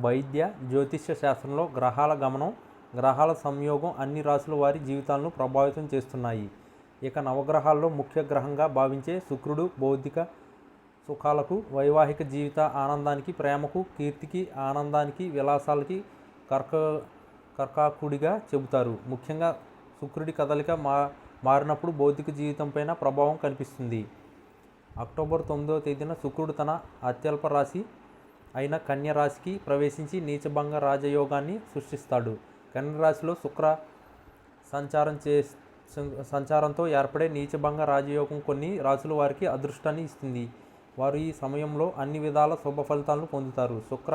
వైద్య జ్యోతిష్య శాస్త్రంలో గ్రహాల గమనం, గ్రహాల సంయోగం అన్ని రాశుల వారి జీవితాలను ప్రభావితం చేస్తున్నాయి. ఇక నవగ్రహాల్లో ముఖ్య గ్రహంగా భావించే శుక్రుడు బౌద్ధిక సుఖాలకు, వైవాహిక జీవిత ఆనందానికి, ప్రేమకు, కీర్తికి, ఆనందానికి, విలాసాలకి కర్కాకుడిగా చెబుతారు. ముఖ్యంగా శుక్రుడి కదలిక మారినప్పుడు భౌతిక జీవితంపైన ప్రభావం కనిపిస్తుంది. అక్టోబర్ 9వ తేదీన శుక్రుడు తన అత్యల్ప రాశి అయిన కన్య రాశికి ప్రవేశించి నీచభంగ రాజయోగాన్ని సృష్టిస్తాడు. కన్య రాశిలో శుక్ర సంచారంతో ఏర్పడే నీచభంగ రాజయోగం కొన్ని రాశుల వారికి అదృష్టాన్ని ఇస్తుంది. వారు ఈ సమయంలో అన్ని విధాల శుభ ఫలితాలను పొందుతారు. శుక్ర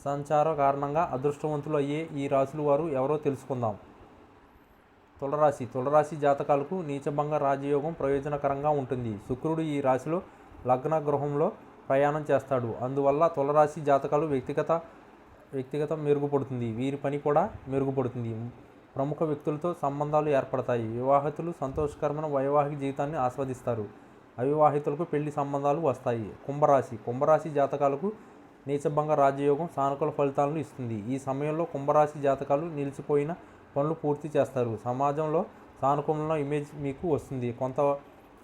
సంచార కారణంగా అదృష్టవంతులు అయ్యే ఈ రాశుల వారు ఎవరో తెలుసుకుందాం. తులరాశి. తులరాశి జాతకాలకు నీచభంగ రాజయోగం ప్రయోజనకరంగా ఉంటుంది. శుక్రుడు ఈ రాశిలో లగ్న గృహంలో ప్రయాణం చేస్తాడు. అందువల్ల తులరాశి జాతకాలు వ్యక్తిగత మెరుగుపడుతుంది. వీరి పని కూడా మెరుగుపడుతుంది. ప్రముఖ వ్యక్తులతో సంబంధాలు ఏర్పడతాయి. వివాహితులు సంతోషకరమైన వైవాహిక జీవితాన్ని ఆస్వాదిస్తారు. అవివాహితులకు పెళ్లి సంబంధాలు వస్తాయి. కుంభరాశి. కుంభరాశి జాతకాలకు నీచభంగ రాజయోగం సానుకూల ఫలితాలను ఇస్తుంది. ఈ సమయంలో కుంభరాశి జాతకాలు నిలిచిపోయిన పనులు పూర్తి చేస్తారు. సమాజంలో సానుకూలమైన ఇమేజ్ మీకు వస్తుంది.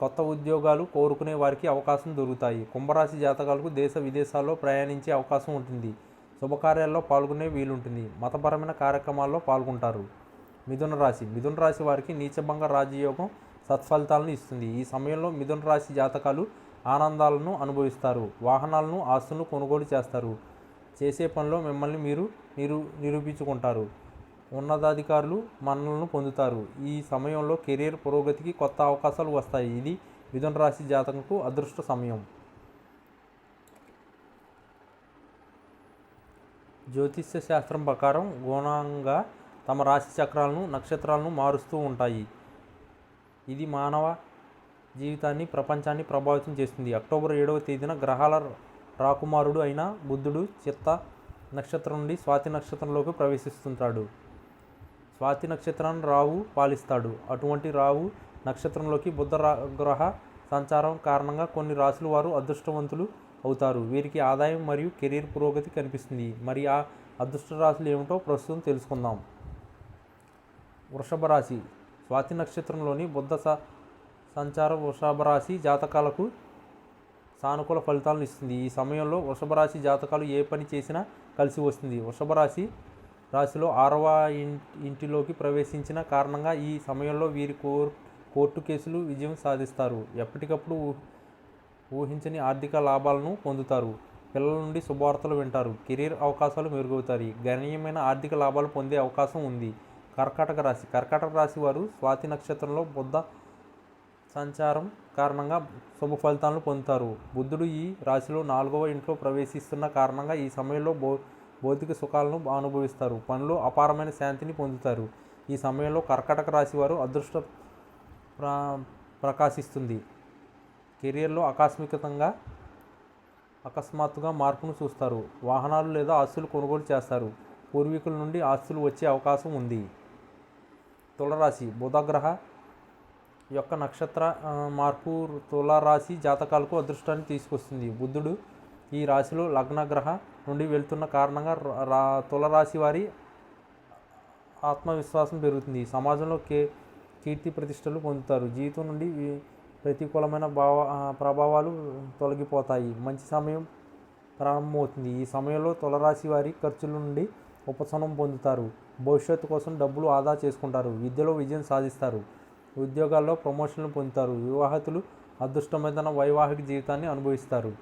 కొత్త ఉద్యోగాలు కోరుకునే వారికి అవకాశం దొరుకుతాయి. కుంభరాశి జాతకాలకు దేశ విదేశాల్లో ప్రయాణించే అవకాశం ఉంటుంది. శుభకార్యాల్లో పాల్గొనే వీలుంటుంది. మతపరమైన కార్యక్రమాల్లో పాల్గొంటారు. మిథున రాశి. మిథున రాశి వారికి నీచభంగ రాజయోగం సత్ఫలితాలను ఇస్తుంది. ఈ సమయంలో మిథున రాశి జాతకాలు ఆనందాలను అనుభవిస్తారు. వాహనాలను, ఆస్తులను కొనుగోలు చేస్తారు. చేసే పనిలో మిమ్మల్ని మీరు నిరూపించుకుంటారు. ఉన్నతాధికారులు మన్ననలను పొందుతారు. ఈ సమయంలో కెరీర్ పురోగతికి కొత్త అవకాశాలు వస్తాయి. ఇది మిథున రాశి జాతకంకు అదృష్ట సమయం. జ్యోతిష్య శాస్త్రం ప్రకారం గుణంగా తమ రాశి చక్రాలను, నక్షత్రాలను మారుస్తూ ఉంటాయి. ఇది మానవ జీవితాన్ని, ప్రపంచాన్ని ప్రభావితం చేస్తుంది. అక్టోబర్ 7వ తేదీన గ్రహాల రాకుమారుడు అయిన బుధుడు చిత్త నక్షత్రం నుండి స్వాతి నక్షత్రంలోకి ప్రవేశిస్తుంటాడు. స్వాతి నక్షత్రాన్ని రాహు పాలిస్తాడు. అటువంటి రాహు నక్షత్రంలోకి బుధ గ్రహ సంచారం కారణంగా కొన్ని రాశుల వారు అదృష్టవంతులు అవుతారు. వీరికి ఆదాయం మరియు కెరీర్ పురోగతి కనిపిస్తుంది. మరి ఆ అదృష్ట రాశులు ఏమిటో ప్రస్తుతం తెలుసుకుందాం. వృషభ రాశి. స్వాతి నక్షత్రంలోని బుధ సంచారం వృషభ రాశి జాతకాలకు సానుకూల ఫలితాలను ఇస్తుంది. ఈ సమయంలో వృషభ రాశి జాతకాలు ఏ పని చేసినా కలిసి వస్తుంది. వృషభ రాశిలో 6వ ఇంటిలోకి ప్రవేశించిన కారణంగా ఈ సమయంలో వీరి కోర్టు కేసులు విజయం సాధిస్తారు. ఎప్పటికప్పుడు ఊహించని ఆర్థిక లాభాలను పొందుతారు. పిల్లల నుండి శుభవార్తలు వింటారు. కెరీర్ అవకాశాలు మెరుగవుతాయి. గణనీయమైన ఆర్థిక లాభాలు పొందే అవకాశం ఉంది. కర్కాటక రాశి. కర్కాటక రాశి వారు స్వాతి నక్షత్రంలో బుధ సంచారం కారణంగా శుభ ఫలితాలను పొందుతారు. బుధుడు ఈ రాశిలో 4వ ఇంట్లో ప్రవేశిస్తున్న కారణంగా ఈ సమయంలో భౌతిక సుఖాలను అనుభవిస్తారు. పనిలో అపారమైన శాంతిని పొందుతారు. ఈ సమయంలో కర్కాటక రాశి వారు అదృష్ట ప్రకాశిస్తుంది. కెరియర్లో అకస్మాత్తుగా మార్పును చూస్తారు. వాహనాలు లేదా ఆస్తులు కొనుగోలు చేస్తారు. పూర్వీకుల నుండి ఆస్తులు వచ్చే అవకాశం ఉంది. తులరాశి. బుధగ్రహ యొక్క నక్షత్ర మార్పు తులారాశి జాతకాలకు అదృష్టాన్ని తీసుకొస్తుంది. బుధుడు ఈ రాశిలో లగ్నగ్రహ నుండి వెళ్తున్న కారణంగా తులరాశి వారి ఆత్మవిశ్వాసం పెరుగుతుంది. సమాజంలో కీర్తి ప్రతిష్టలు పొందుతారు. జీవితం నుండి ప్రతికూలమైన ప్రభావాలు తొలగిపోతాయి. మంచి సమయం ప్రారంభమవుతుంది. ఈ సమయంలో తులరాశి వారి ఖర్చుల నుండి ఉపశమనం పొందుతారు. భవిష్యత్తు కోసం డబ్బులు ఆదా చేసుకుంటారు. విద్యలో విజయం సాధిస్తారు. ఉద్యోగాల్లో ప్రమోషన్లు పొందుతారు. వివాహితులు అదృష్టమైన వైవాహిక జీవితాన్ని అనుభవిస్తారు.